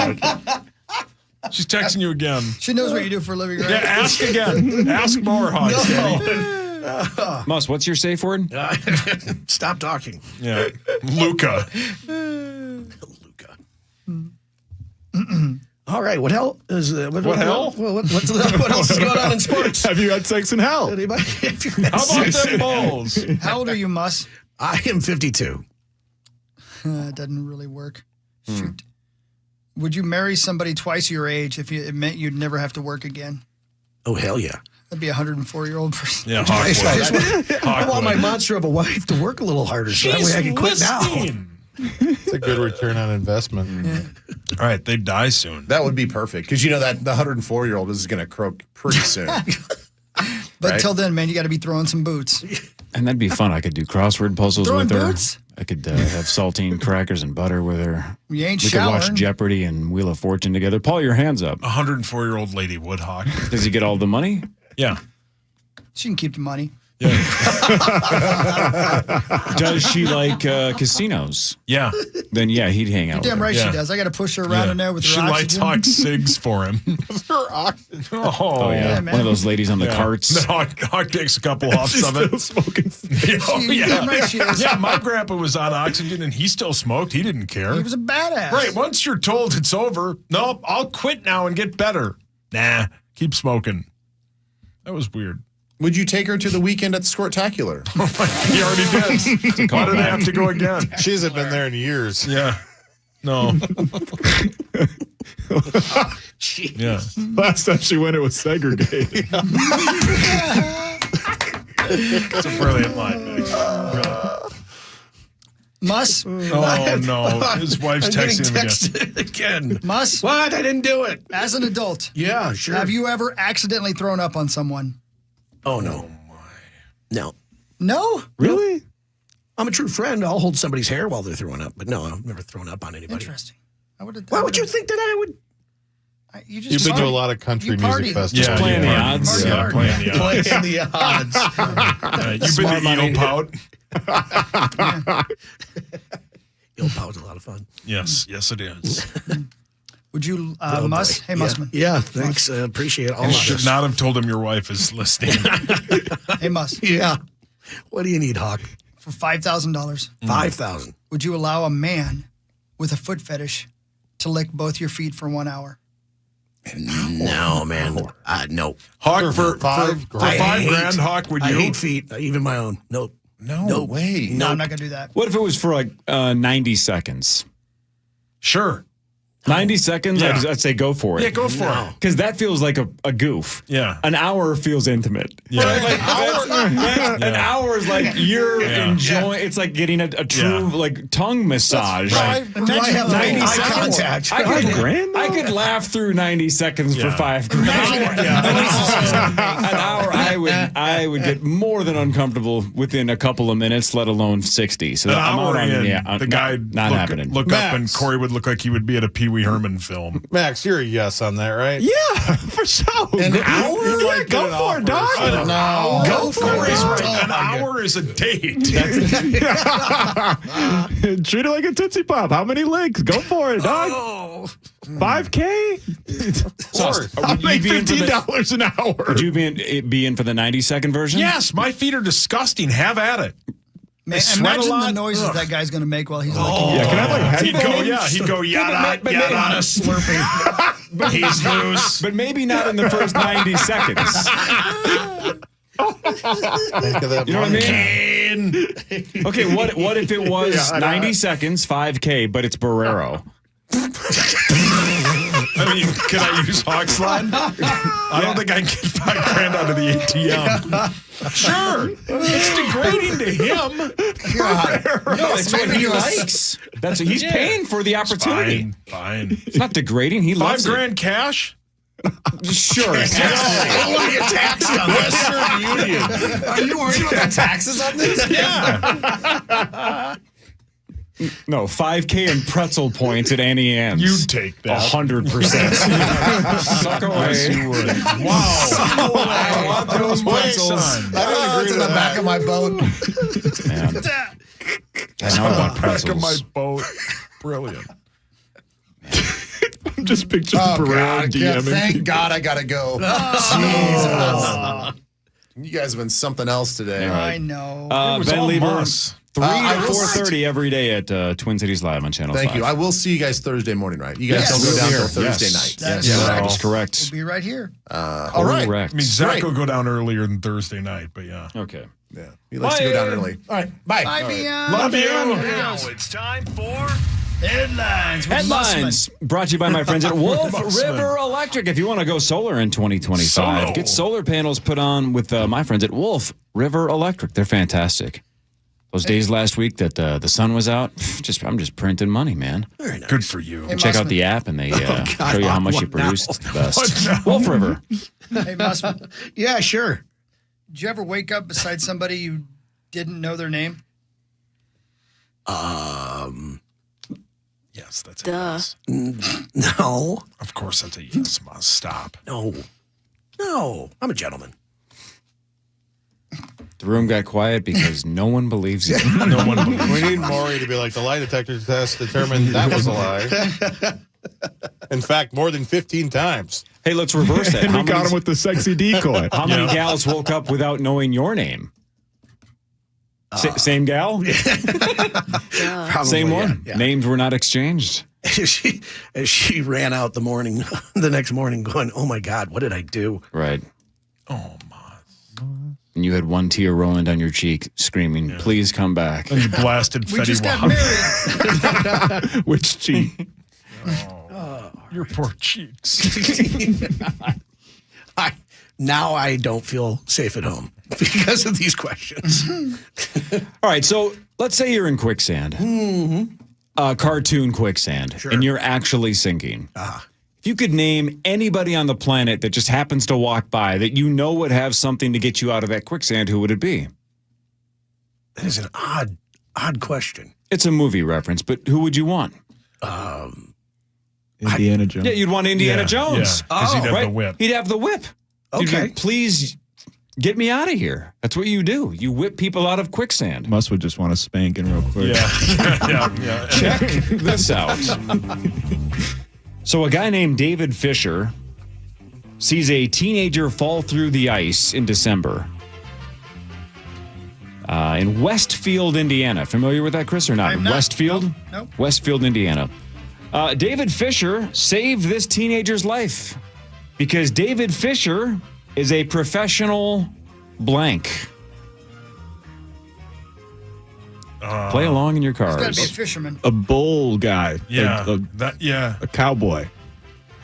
She's texting you again. She knows what you do for a living, right? Yeah, ask again. Ask more, Hogs Daddy. Mus, what's your safe word? Stop talking. Yeah. Luca. Luca. All right, what hell is what hell? What else is going on in sports? Have you had sex in hell? Anybody? How about them balls? How old are you, Mus? I am 52. It doesn't really work. Shoot. Would you marry somebody twice your age if it meant you'd never have to work again? Oh, hell yeah. That'd be a 104-year-old person. Yeah, I Hawkwood. want my monster of a wife to work a little harder so that way I can quit now. It's a good return on investment. All right, they die soon. That would be perfect because you know that the 104-year-old is going to croak pretty soon. But Right. till then, man, you got to be throwing some boots. And that'd be fun. I could do crossword puzzles Throwing with her. boots? I could have saltine crackers and butter with her. You ain't We could watch showering. Jeopardy and Wheel of Fortune together. Paul, your hands up. 104-year-old lady Woodhawk. Does he get all the money? Yeah. She can keep the money. Does she like casinos? Yeah. Then yeah, he'd hang out. You're damn with right her. she does. I got to push her around in there with her She lights oxygen. Hawk cigs for him. Her oxygen. Oh yeah, man. one of those ladies on the carts. Then Hawk takes a couple huffs of it. Smoking. Damn right she is. Yeah, my grandpa was on oxygen and he still smoked. He didn't care. He was a badass. Right. Once you're told it's over, nope, I'll quit now and get better. Nah, keep smoking. That was weird. Would you take her to the weekend at the Squirtacular? He already did. Why do they have to go again? She hasn't been there in years. Yeah. No. Yeah. Last time she went, it was segregated. It's a brilliant line, Max. Brilliant. Muss? Oh, no. His wife's I'm getting texting him again. texted again. Muss? What? I didn't do it. As an adult, Yeah, sure. have you ever accidentally thrown up on someone? Oh, no. No. No? Really? I'm a true friend. I'll hold somebody's hair while they're throwing up. But no, I've never thrown up on anybody. Interesting. Why would you think that I would? You You've been to a lot of country music festivals. Yeah, playing the odds. Yeah, playing the odds. Playing the odds. You've been to Eel Pout? Eel Pout's a lot of fun. Yes, it is. Would you, Oh, Muss? boy. Hey, Yeah. Mussman. Yeah, thanks. Appreciate all You of should this. not have told him your wife is listening. Hey, Muss. Yeah. What do you need, Hawk? For $5,000, $5,000. would you allow a man with a foot fetish to lick both your feet for 1 hour? No, man. No. Hawk, for $5 grand. $5,000, Hawk, would you? I hate feet, even my own. Nope. No way. No, I'm not going to do that. What if it was for like 90 seconds? Sure. 90 seconds? Yeah. I'd say go for it. Yeah, go for it. Because that feels like a goof. Yeah. An hour feels intimate. Yeah. An hour is like you're enjoying. It's like getting a true like tongue massage. Right. Do I have 90 eye seconds. contact? I could laugh through 90 seconds for $5,000. An hour, I would get more than uncomfortable within a couple of minutes, let alone 60. So An I'm hour out on, in, the guy not happening. Look up and Max. Corey would look like he would be at a Pee Wee Herman film. Max, you're a yes on that, right? Yeah, for sure. An hour? You Yeah, might go get an for it, offer. dog. No. Go for Corey's it. right. An hour is a date. Treat it like a Tootsie Pop. How many licks? Go for it, dog. Oh. $5K? I'll Would you make be in for the- $15 an hour. Would you be in for the 90-second version? Yes, my feet are disgusting. Have at it. Man, sweat a imagine the lot. noises Ugh. that guy's going to make while he's Yeah, licking. can I have like headphones? He'd go yada, but yada, slurping. He's loose. But maybe not in the first 90 seconds. Think of that You know what I money. mean? Okay, what if it was Yeah, I know. 90 seconds, 5K, but it's Barrero? I mean, can I use Hawk's line? I don't think I can get $5,000 out of the ATM. Sure. It's degrading to him. No, it's what he likes. That's he's paying for the opportunity. Fine. It's not degrading. He loves $5,000 cash? Sure. I don't want to get taxed on this. Are you worried about the taxes on this? Yeah. No, 5K and pretzel points at Annie Ann's. You'd take that. 100%. Suck away. Yes, you would. Wow. I want those pretzels. I didn't agree in to the back that. of my boat. Man. I know I want Back of my pretzels. boat. Brilliant. I'm just picturing Oh, Barrero God. Yeah, DMing. thank God I got to go. Jesus. You guys have been something else today. I know. It was Ben all Lieber, muss. 3 to I will 4:30 every day at Twin Cities Live on Channel 5. Thank you. I will see you guys Thursday morning, right? You guys Yes. don't go down We'll until be here. Thursday Yes. night. That is Yes, correct. that is correct. We'll be right here. All right. Correct. I mean, Zach Great. will go down earlier than Thursday night, but yeah. Okay. Yeah. He likes to go down early. All right. Bye. Bye, Beyond. Love you. Now it's time for Headlines. with Headlines brought to you by my friends at Wolf Mussman. River Electric. If you want to go solar in 2025, Solo. get solar panels put on with my friends at Wolf River Electric. They're fantastic. Those days last week that the sun was out, I'm just printing money, man. Very nice. Good for you. Hey, Check out Mussman. the app and they God, show you how much you what now? produce. It's the best. What now? Wolf River. Hey, Mussman, Yeah, sure. did you ever wake up beside somebody you didn't know their name? Yes, that's a Duh. yes. No. Of course, that's a yes. Must stop. No, I'm a gentleman. The room got quiet because no one believes you. No one believes. We need Maury to be like, the lie detector test determined that was a lie. In fact, more than 15 times. Hey, let's reverse that. And we got him with the sexy decoy. How many gals woke up without knowing your name? Same gal? Probably, Same one? yeah. Names were not exchanged? She ran out the next morning going, oh my God, what did I do? Right. Oh, my. And you had one tear rolling down your cheek, screaming, please come back. And you blasted We Fetty just got Wap. married. Which cheek? Your poor cheeks. Now I don't feel safe at home because of these questions. All right, so let's say you're in quicksand. Cartoon quicksand. Sure. And you're actually sinking. If you could name anybody on the planet that just happens to walk by that you know would have something to get you out of that quicksand, who would it be? That is an odd question. It's a movie reference, but who would you want? Indiana Jones. Yeah, you'd want Indiana Jones. Yeah, because he'd have right? the whip. He'd have the whip. He'd be Okay. like, please get me out of here. That's what you do. You whip people out of quicksand. Musk would just want to spank in real quick. Yeah. Check this out. So a guy named David Fisher sees a teenager fall through the ice in December in Westfield, Indiana. Familiar with that, Chris, or not? I'm not. Westfield? Nope. Westfield, Indiana. David Fisher saved this teenager's life because David Fisher is a professional blank. Play along in your He's got to be a cars. fisherman. A bull guy. Yeah. Like Yeah. a cowboy.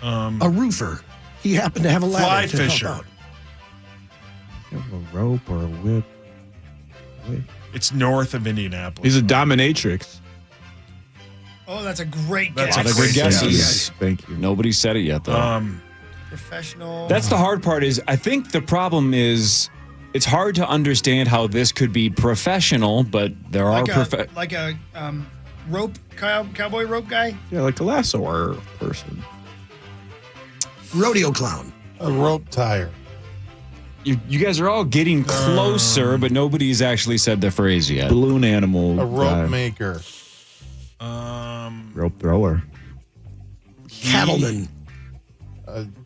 A roofer. He happened to have a ladder Fly to help fisher. out. You have a rope or a whip. It's north of Indianapolis. He's a dominatrix. Oh, that's a great That's guess. a great guess. Guesses. Thank you. Nobody said it yet, though. Professional. That's the hard part. Is I think the problem is it's hard to understand how this could be professional, but there are like a rope cowboy rope guy. Yeah, like a lassoer person. Rodeo clown. A rope tire. You guys are all getting closer, but nobody's actually said the phrase yet. Balloon animal. A rope guy. maker. Rope thrower. Cattleman.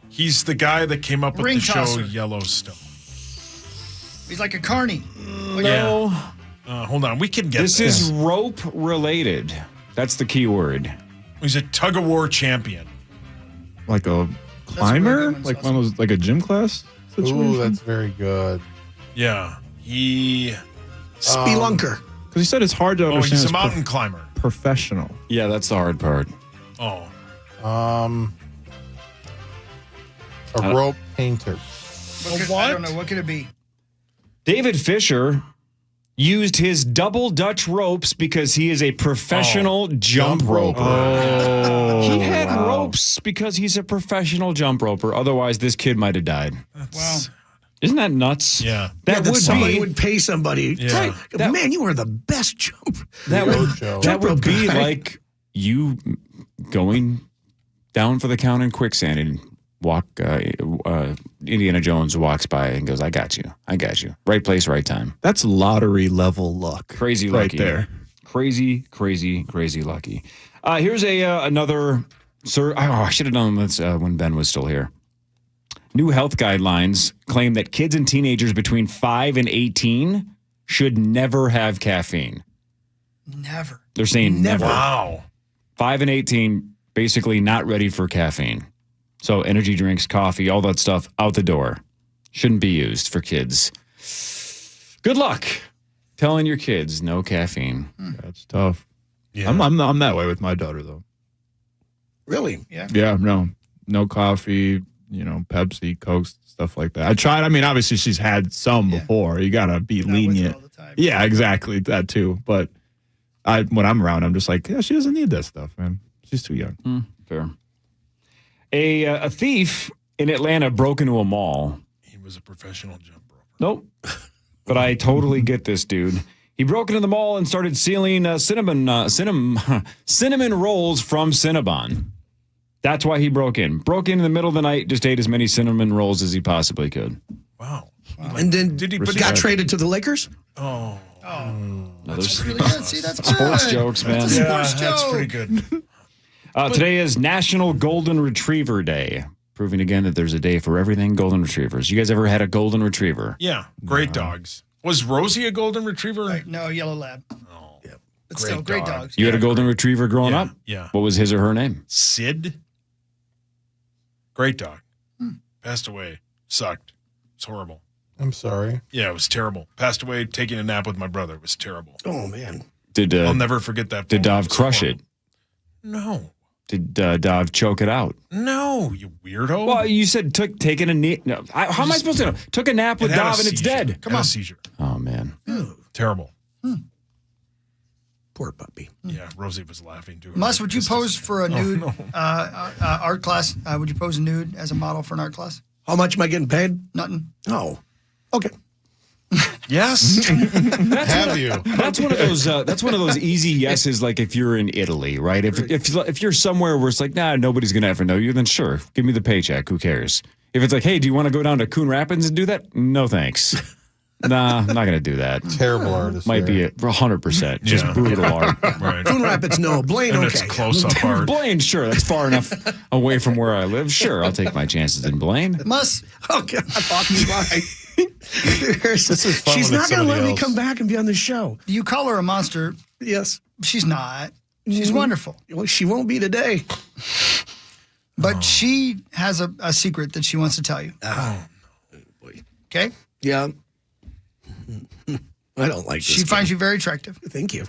He's the guy that came up with Ring the show tosser. Yellowstone. He's like a carny. No. Hold on. We can get This is rope related. That's the key word. He's a tug of war champion. Like a climber? Like one of those, like a gym class situation? Ooh, that's very good. Yeah. He. Spelunker. Because he said it's hard to Oh, understand. he's a as mountain climber. professional. Yeah, that's the hard part. Oh. A rope painter. I don't know. What could it be? David Fisher used his double Dutch ropes because he is a professional jump roper. He had ropes because he's a professional jump roper. Otherwise, this kid might have died. Wow. Isn't that nuts? Yeah. That would somebody be would pay somebody. Yeah. Right. Man, you are the best jumper. that Jump would rope be guy. like you going down for the count in quicksand and Indiana Jones walks by and goes, I got you. Right place, right time. That's lottery level luck. Crazy right lucky. there. Crazy lucky. Here's another. Sir, I should have done this when Ben was still here. New health guidelines claim that kids and teenagers between 5 and 18 should never have caffeine. Never. They're saying never. Wow. 5 and 18, basically not ready for caffeine. So energy drinks, coffee, all that stuff out the door. Shouldn't be used for kids. Good luck telling your kids no caffeine. That's tough. Yeah. I'm that way with my daughter though. Really? Yeah. Yeah, no coffee, Pepsi, Coke, stuff like that. I tried. I mean, obviously she's had some before. You gotta be lenient. all the time. Yeah, exactly. That too. But when I'm around, I'm just like, yeah, she doesn't need that stuff, man. She's too young. Fair. A thief in Atlanta broke into a mall. He was a professional jump roper. Nope. But I totally get this dude. He broke into the mall and started stealing cinnamon rolls from Cinnabon. That's why he broke in. Broke in the middle of the night, just ate as many cinnamon rolls as he possibly could. Wow. And then got traded to the Lakers? Oh. That's really good. See, that's good. Sports jokes, man. That's a sports joke. That's pretty good. Today is National Golden Retriever Day, proving again that there's a day for everything golden retrievers. You guys ever had a golden retriever? Yeah, great dogs. Was Rosie a golden retriever? Right, no, yellow lab. Oh, yeah. But still, great dogs. You had a golden retriever growing up? Yeah. What was his or her name? Sid. Great dog. Passed away. Sucked. It's horrible. I'm sorry. Yeah, it was terrible. Passed away taking a nap with my brother. It was terrible. Oh, man. I'll never forget that. Did Dov crush it? No. Did Dov choke it out? No, you weirdo. Well, you said taking a nap. No, how am I supposed to know? Took a nap with Dov and it's dead. Come on. A seizure. Oh, man. Terrible. Poor puppy. Yeah, Rosie was laughing too. Mus, would you pose for a nude art class? Would you pose a nude as a model for an art class? How much am I getting paid? Nothing. Oh, okay. Yes. Have you? That's one of those. That's one of those easy yeses. Like if you're in Italy, right? If you're somewhere where it's like, nah, nobody's gonna ever know you, then sure, give me the paycheck. Who cares? If it's like, hey, do you want to go down to Coon Rapids and do that? No, thanks. Nah, I'm not gonna do that. Terrible artist. Might be 100%. Just brutal art. Right. Coon Rapids, no. Blaine, And okay. it's close-up art. Blaine, sure. That's far enough away from where I live. Sure, I'll take my chances in Blaine. Mus. Okay, I thought you lied. This is fun. She's when not it's going to let somebody me else. come back and be on the show. You call her a monster. Yes. She's not. She's wonderful. Well, she won't be today. But she has a secret that she wants to tell you. Oh, boy. Okay? Yeah. I don't like this. She finds you very attractive. Thank you.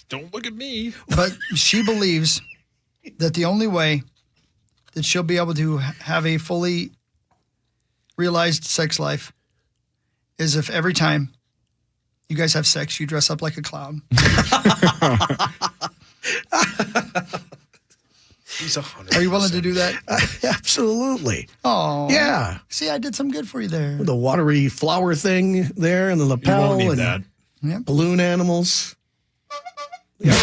Don't look at me. But she believes that the only way that she'll be able to have a fully realized sex life is if every time you guys have sex, you dress up like a clown. He's 100%. Are you willing to do that? Absolutely. Oh. Yeah. See, I did some good for you there. The watery flower thing there and the You lapel won't need and that. Yeah. balloon animals. That's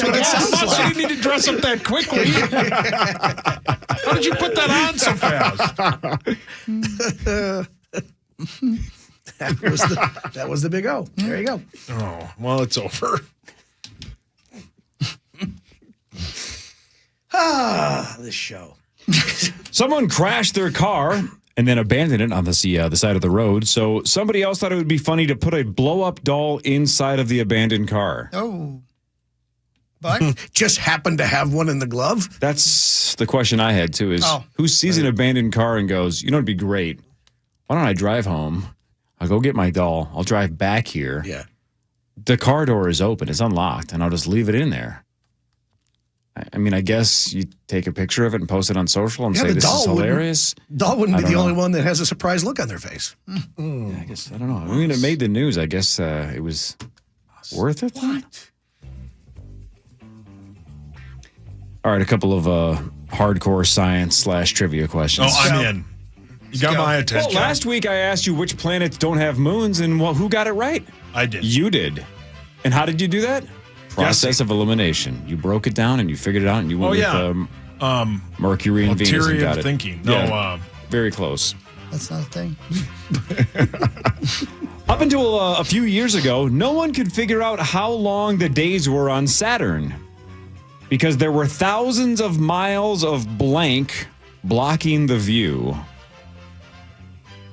what it sounds Why like. did you need to dress up that quickly? How did you put that on so fast? That was the big O. There you go. Oh, well, it's over. This show. Someone crashed their car and then abandoned it on the side of the road. So somebody else thought it would be funny to put a blow-up doll inside of the abandoned car. Oh. But? Just happened to have one in the glove? That's the question I had, too, is who sees an abandoned car and goes, you know, it'd be great. Why don't I drive home? I'll go get my doll. I'll drive back here. Yeah. The car door is open. It's unlocked, and I'll just leave it in there. I mean, I guess you take a picture of it and post it on social and say this is hilarious. Doll wouldn't be the only one that has a surprised look on their face. Yeah, I guess, I don't know. I mean, it made the news. I guess it was worth it. What? All right, a couple of hardcore science / trivia questions. Oh, I'm in. You got my attention. Well, last week I asked you which planets don't have moons, and who got it right? I did. You did. And how did you do that? Process of elimination. You broke it down and you figured it out, and you went with Mercury and Venus and theory got of it. thinking. No, very close. That's not a thing. Up until a few years ago, no one could figure out how long the days were on Saturn because there were thousands of miles of blank blocking the view.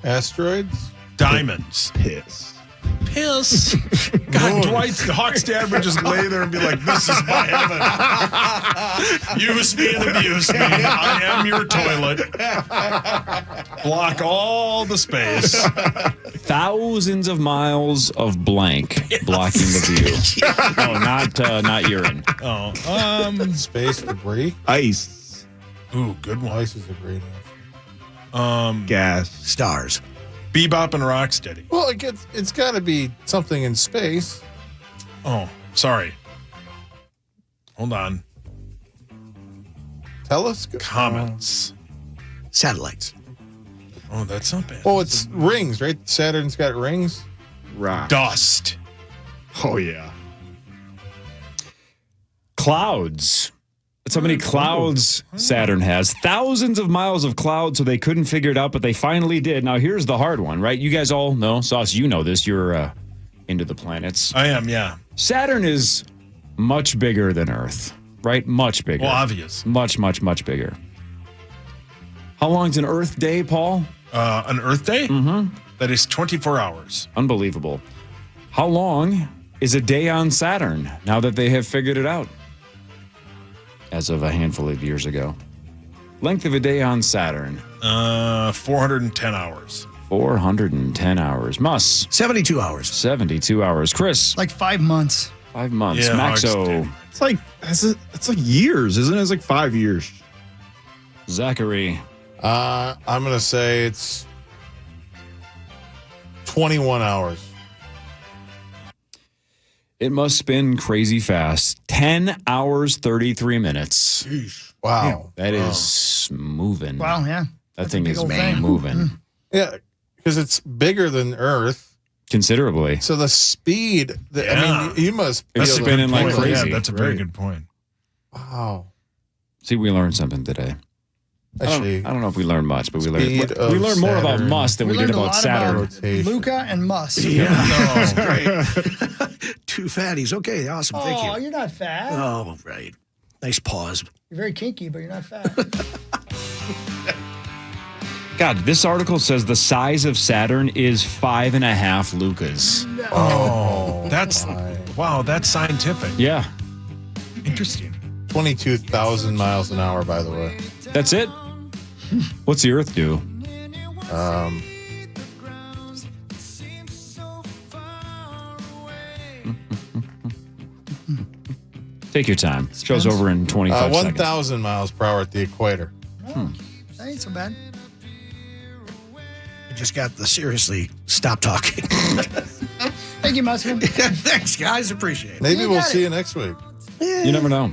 Asteroids? Diamonds. Piss. God, Dwight Hockstad would just lay there and be like, this is my heaven. Use me and abuse me. I am your toilet. Block all the space. Thousands of miles of blank blocking the view. Oh, not urine. Oh, Space debris? Ice. Ooh, good one. Ice is a great answer. Gas. Stars. Bebop and Rocksteady. Well, it's got to be something in space. Oh, sorry. Hold on. Telescope? Comets. Satellites. Oh, that's not bad. Well, it's rings, right? Saturn's got rings. Rock. Dust. Oh, yeah. Clouds. That's how many clouds Saturn has. Thousands of miles of clouds, so they couldn't figure it out, but they finally did. Now, here's the hard one, right? You guys all know. Sauce, you know this. You're into the planets. I am, yeah. Saturn is much bigger than Earth, right? Much bigger. Well, obvious. Much, much, much bigger. How long's an Earth day, Paul? An Earth day? Mm-hmm. That is 24 hours. Unbelievable. How long is a day on Saturn now that they have figured it out? As of a handful of years ago. Length of a day on Saturn. 410 hours. 410 hours. Muss. 72 hours. 72 hours. Chris. Like 5 months. 5 months. Yeah, Maxo. It's like years, isn't it? It's like 5 years. Zachary. I'm going to say it's 21 hours. It must spin crazy fast. 10 hours, 33 minutes. Jeez. Wow. That is moving. Wow, yeah. That That's thing a big is old thing. moving. Yeah, because it's bigger than Earth. Considerably. So the speed, I mean, you must be It's able to spinning like handle it. crazy. Yeah, that's a very good point. Wow. See, we learned something today. Actually, I don't know if we learned much, but we speed learned of more about Saturn. Musk than we did learned a about lot Saturn. Rotation. Luca and Musk. Yeah, that's great. Two fatties. Okay, awesome. Thank Oh, you. you're not fat. Oh, right. Nice pause. You're very kinky, but you're not fat. God, this article says the size of Saturn is 5.5 Lucas. Oh, that's scientific. Yeah. Interesting. 22,000 miles an hour, by the way. That's it? What's the Earth do? Take your time. Show's over in 25 seconds. 1,000 miles per hour at the equator. That ain't so bad. I just got the seriously stop talking. Thank you, Muslim. Thanks, guys. Appreciate it. Maybe we'll see you next week. You never know.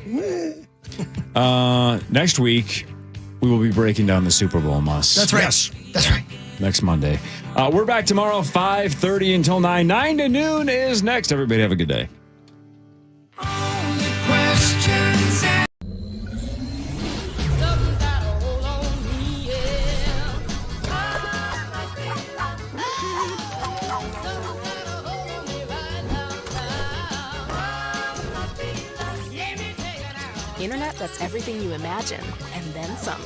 Next week, we will be breaking down the Super Bowl, Muss. That's right. Yes. That's right. Next Monday. We're back tomorrow, 5:30 until 9. 9 to noon is next. Everybody have a good day. Internet that's everything you imagine, and then some.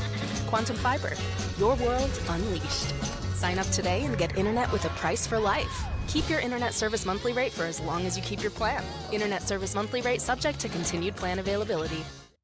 Quantum Fiber, your world unleashed. Sign up today and get internet with a price for life. Keep your internet service monthly rate for as long as you keep your plan. Internet service monthly rate subject to continued plan availability.